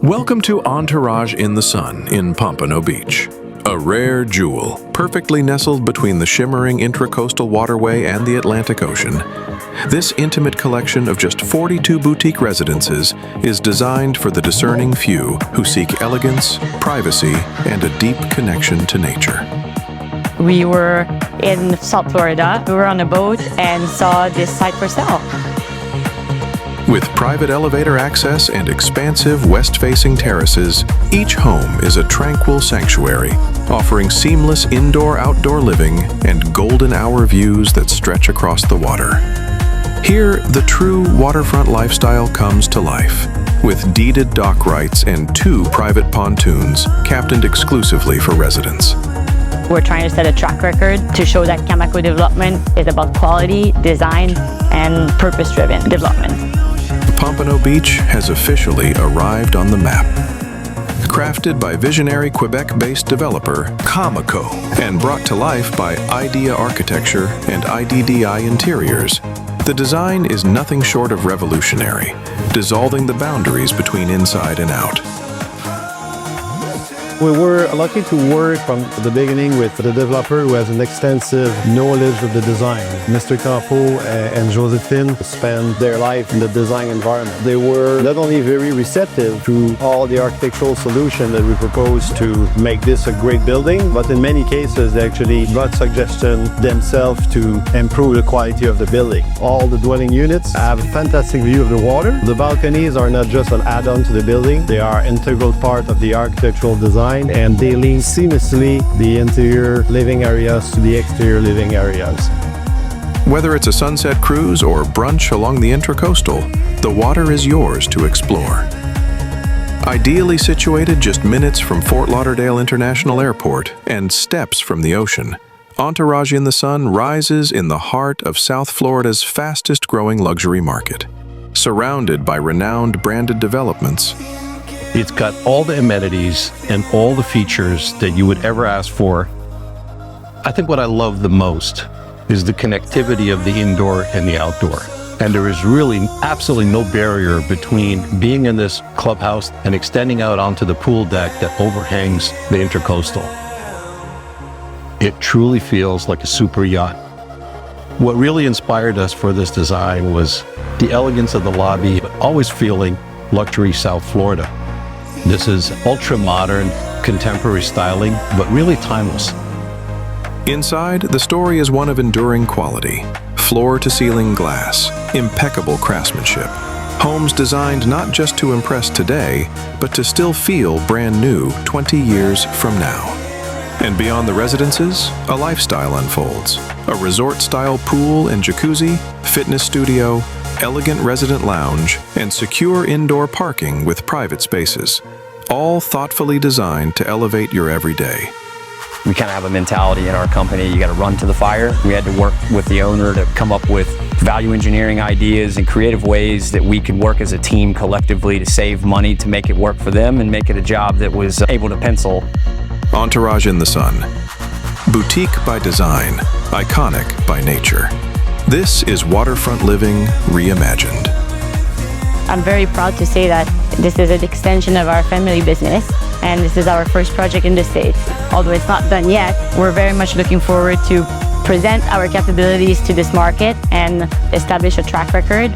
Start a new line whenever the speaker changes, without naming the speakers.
Welcome to Entourage in the Sun in Pompano Beach. A rare jewel, perfectly nestled between the shimmering Intracoastal waterway and the Atlantic Ocean. This intimate collection of just 42 boutique residences is designed for the discerning few who seek elegance, privacy, and a deep connection to nature.
We were in South Florida. We were on a boat and saw this site for sale.
With private elevator access and expansive west-facing terraces, each home is a tranquil sanctuary, offering seamless indoor-outdoor living and golden hour views that stretch across the water. Here, the true waterfront lifestyle comes to life, with deeded dock rights and 2 private pontoons captained exclusively for residents.
We're trying to set a track record to show that Camaco Development is about quality, design, and purpose-driven development.
Pompano Beach has officially arrived on the map. Crafted by visionary Quebec-based developer Camaco and brought to life by IDDI Architecture and IDDI Interiors, the design is nothing short of revolutionary, dissolving the boundaries between inside and out.
We were lucky to work from the beginning with the developer who has an extensive knowledge of the design. Mr. Campo and Josephine spent their life in the design environment. They were not only very receptive to all the architectural solutions that we proposed to make this a great building, but in many cases they actually brought suggestions themselves to improve the quality of the building. All the dwelling units have a fantastic view of the water. The balconies are not just an add-on to the building, they are an integral part of the architectural design, and they link seamlessly the interior living areas to the exterior living areas.
Whether it's a sunset cruise or brunch along the Intracoastal, the water is yours to explore. Ideally situated just minutes from Fort Lauderdale International Airport and steps from the ocean, Entourage in the Sun rises in the heart of South Florida's fastest-growing luxury market. Surrounded by renowned branded developments,
it's got all the amenities and all the features that you would ever ask for. I think what I love the most is the connectivity of the indoor and the outdoor. And there is really absolutely no barrier between being in this clubhouse and extending out onto the pool deck that overhangs the Intracoastal. It truly feels like a super yacht. What really inspired us for this design was the elegance of the lobby, but always feeling luxury South Florida. This is ultra-modern, contemporary styling, but really timeless.
Inside, the story is one of enduring quality. Floor-to-ceiling glass, impeccable craftsmanship. Homes designed not just to impress today, but to still feel brand new 20 years from now. And beyond the residences, a lifestyle unfolds. A resort-style pool and jacuzzi, fitness studio, elegant resident lounge, and secure indoor parking with private spaces, all thoughtfully designed to elevate your everyday.
We kind of have a mentality in our company, you got to run to the fire. We had to work with the owner to come up with value engineering ideas and creative ways that we could work as a team collectively to save money, to make it work for them and make it a job that was able to pencil.
Entourage in the Sun. Boutique by design, iconic by nature. This is waterfront living reimagined.
I'm very proud to say that this is an extension of our family business, and this is our first project in the States. Although it's not done yet, we're very much looking forward to present our capabilities to this market and establish a track record.